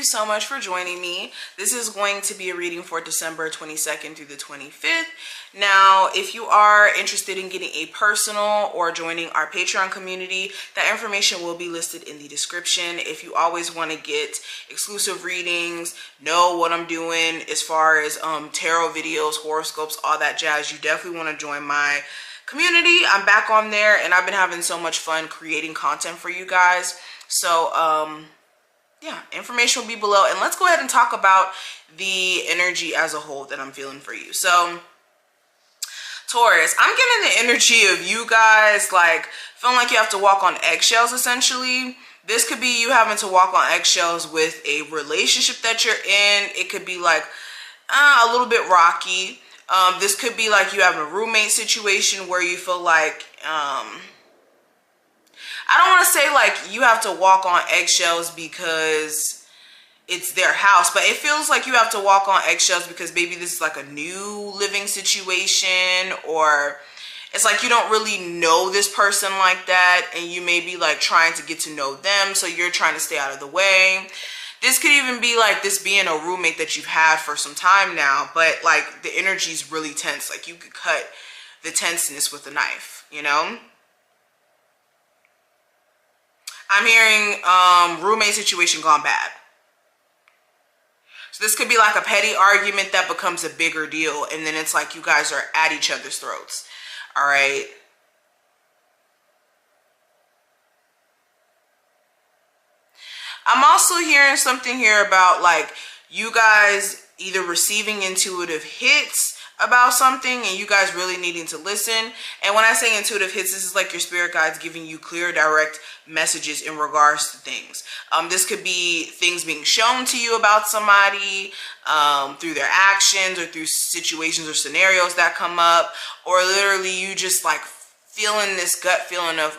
you so much for joining me. This is going to be a reading for December 22nd through the 25th. Now, if you are interested in getting a personal or joining our Patreon community, that information will be listed in the description. If you always want to get exclusive readings, know what I'm doing as far as tarot videos, horoscopes, all that jazz, you definitely want to join my community. I'm back on there and I've been having so much fun creating content for you guys. So yeah, information will be below, and let's go ahead and talk about the energy as a whole that I'm feeling for you. So Taurus, I'm getting the energy of you guys like feeling like you have to walk on eggshells essentially. This could be you having to walk on eggshells with a relationship that you're in. It could be like a little bit rocky. This could be like you have a roommate situation where you feel like, I don't want to say like you have to walk on eggshells because it's their house, but it feels like you have to walk on eggshells because maybe this is like a new living situation, or it's like you don't really know this person like that and you may be like trying to get to know them, so you're trying to stay out of the way. This could even be like this being a roommate that you've had for some time now, but like the energy is really tense. Like you could cut the tenseness with a knife, you know? I'm hearing roommate situation gone bad. So this could be like a petty argument that becomes a bigger deal, and then it's like you guys are at each other's throats. All right. I'm also hearing something here about like you guys either receiving intuitive hits about something and you guys really needing to listen. And when I say intuitive hits, this is like your spirit guides giving you clear, direct messages in regards to things. This could be things being shown to you about somebody through their actions or through situations or scenarios that come up, or literally you just like feeling this gut feeling of,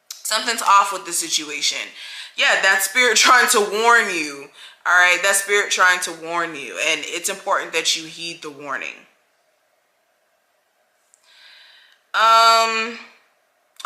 something's off with the situation. Yeah, that spirit trying to warn you. All right, that spirit trying to warn you, and it's important that you heed the warning.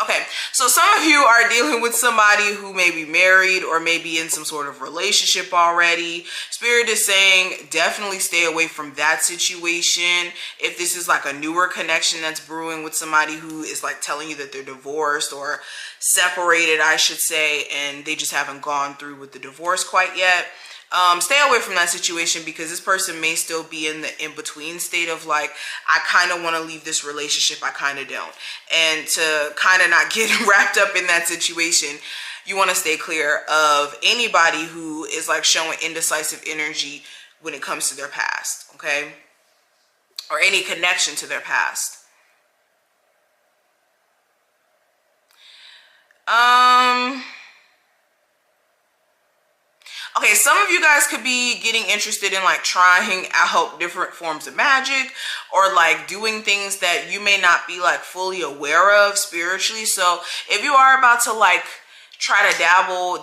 Okay, so some of you are dealing with somebody who may be married or maybe in some sort of relationship already. Spirit is saying definitely stay away from that situation. If this is like a newer connection that's brewing with somebody who is like telling you that they're divorced or separated, I should say, and they just haven't gone through with the divorce quite yet. Stay away from that situation because this person may still be in the in-between state of like, I kind of want to leave this relationship, I kind of don't. And to kind of not get wrapped up in that situation, you want to stay clear of anybody who is like showing indecisive energy when it comes to their past, okay? Or any connection to their past. Okay, some of you guys could be getting interested in like trying out different forms of magic or like doing things that you may not be like fully aware of spiritually. So if you are about to like try to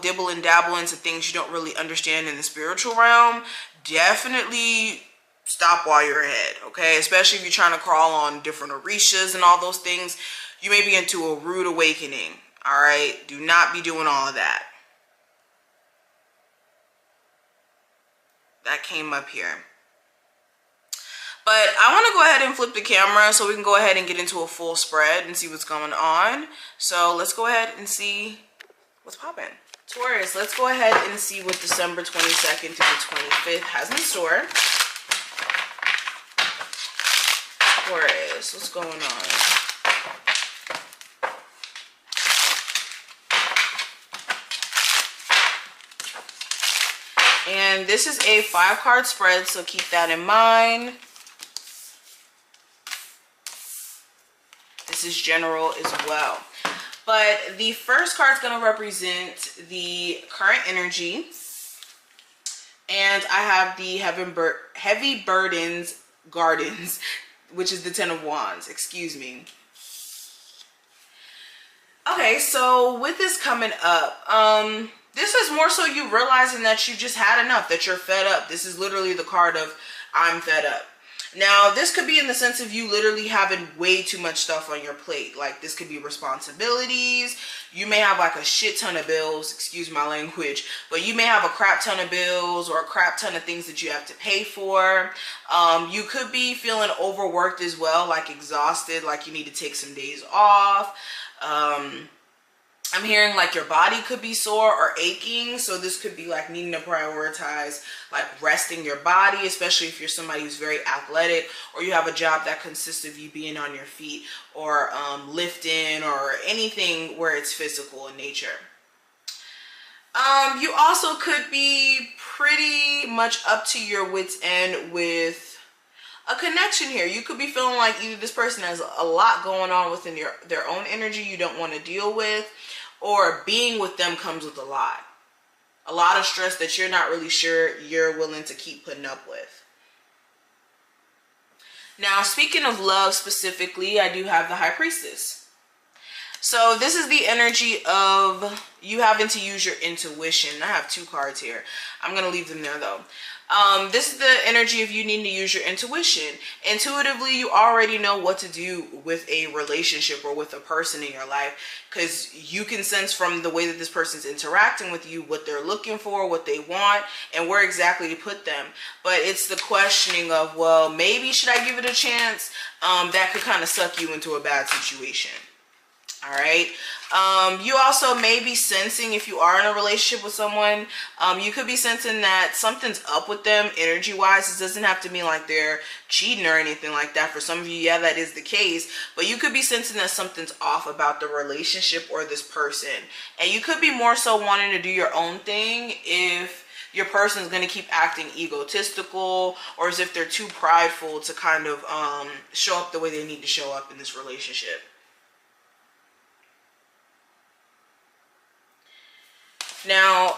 dibble and dabble into things you don't really understand in the spiritual realm, definitely stop while you're ahead, okay? Especially if you're trying to crawl on different orishas and all those things, you may be into a rude awakening, all right? Do not be doing all of that. That came up here. But I want to go ahead and flip the camera so we can go ahead and get into a full spread and see what's going on. So let's go ahead and see what's popping. Taurus, let's go ahead and see what December 22nd to the 25th has in store. Taurus, what's going on? And this is a 5-card spread, so keep that in mind. This is general as well. But the first card is going to represent the current energy. And I have the Heavy Burdens Gardens, which is the 10 of Wands, excuse me. Okay, so with this coming up, this is more so you realizing that you just had enough, that you're fed up. This is literally the card of I'm fed up. Now, this could be in the sense of you literally having way too much stuff on your plate. Like, this could be responsibilities. You may have like a shit ton of bills, excuse my language, but you may have a crap ton of bills or a crap ton of things that you have to pay for. You could be feeling overworked as well, like exhausted, like you need to take some days off. I'm hearing like your body could be sore or aching, so this could be like needing to prioritize like resting your body, especially if you're somebody who's very athletic or you have a job that consists of you being on your feet or lifting or anything where it's physical in nature. You also could be pretty much up to your wits' end with a connection here. You could be feeling like either this person has a lot going on within their own energy you don't want to deal with, or being with them comes with a lot of stress that you're not really sure you're willing to keep putting up with. Now, speaking of love specifically, I do have the High Priestess. So this is the energy of you having to use your intuition. I have 2 cards here. I'm going to leave them there though. This is the energy of you needing to use your intuition. Intuitively, you already know what to do with a relationship or with a person in your life, because you can sense from the way that this person's interacting with you what they're looking for, what they want, and where exactly to put them. But it's the questioning of, well, maybe should I give it a chance? That could kind of suck you into a bad situation. All right. You also may be sensing, if you are in a relationship with someone, you could be sensing that something's up with them energy wise. It doesn't have to mean like they're cheating or anything like that. For some of you, yeah, that is the case, but you could be sensing that something's off about the relationship or this person. And you could be more so wanting to do your own thing if your person is going to keep acting egotistical, or as if they're too prideful to kind of show up the way they need to show up in this relationship. Now,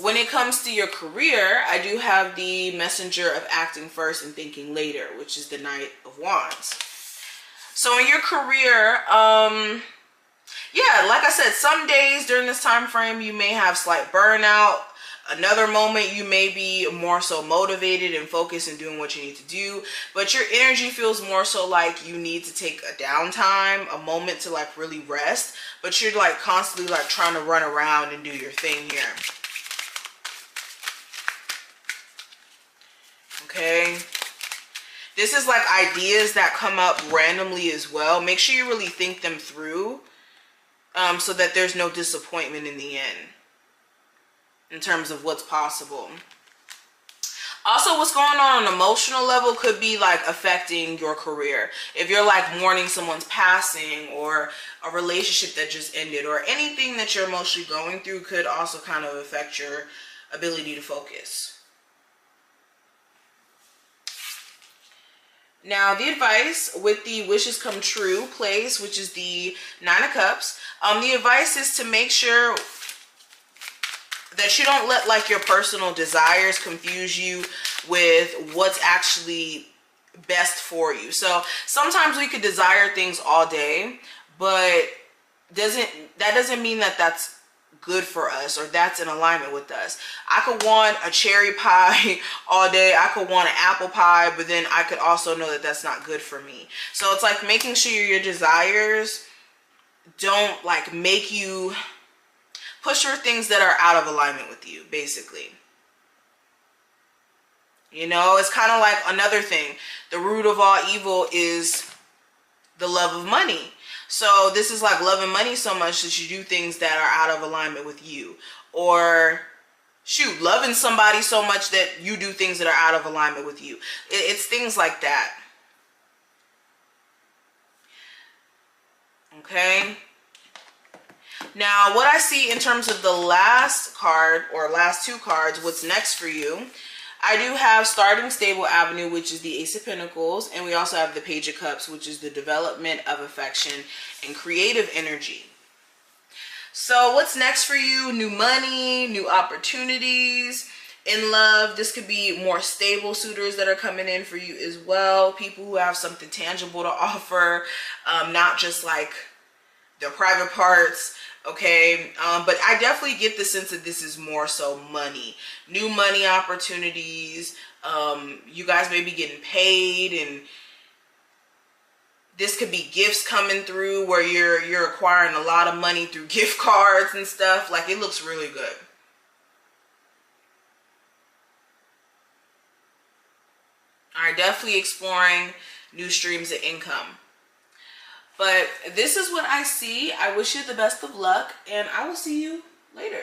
when it comes to your career, I do have the Messenger of acting first and thinking later, which is the Knight of Wands. So in your career, yeah, like I said, some days during this time frame, you may have slight burnout. Another moment, you may be more so motivated and focused and doing what you need to do, but your energy feels more so like you need to take a downtime, a moment to like really rest, but you're like constantly like trying to run around and do your thing here. Okay. This is like ideas that come up randomly as well. Make sure you really think them through so that there's no disappointment in the end, in terms of what's possible. Also, what's going on an emotional level could be like affecting your career. If you're like mourning someone's passing or a relationship that just ended, or anything that you're emotionally going through could also kind of affect your ability to focus. Now, the advice with the wishes come true place, which is the 9 of Cups, the advice is to make sure that you don't let like your personal desires confuse you with what's actually best for you. So sometimes we could desire things all day, but that doesn't mean that that's good for us or that's in alignment with us. I could want a cherry pie all day. I could want an apple pie, but then I could also know that that's not good for me. So it's like making sure your desires don't like make you push for things that are out of alignment with you, basically. You know, it's kind of like another thing. The root of all evil is the love of money. So this is like loving money so much that you do things that are out of alignment with you. Or shoot, loving somebody so much that you do things that are out of alignment with you. It's things like that. Okay. Now, what I see in terms of the last card or last 2 cards, what's next for you, I do have Starting Stable Avenue, which is the Ace of Pentacles, and we also have the Page of Cups, which is the development of affection and creative energy. So what's next for you? New money, new opportunities in love. This could be more stable suitors that are coming in for you as well. People who have something tangible to offer, not just like their private parts. Okay, but I definitely get the sense that this is more so money, new money opportunities, You guys may be getting paid, and this could be gifts coming through where you're acquiring a lot of money through gift cards and stuff. Like, it looks really good. All right, definitely exploring new streams of income. But this is what I see. I wish you the best of luck, and I will see you later.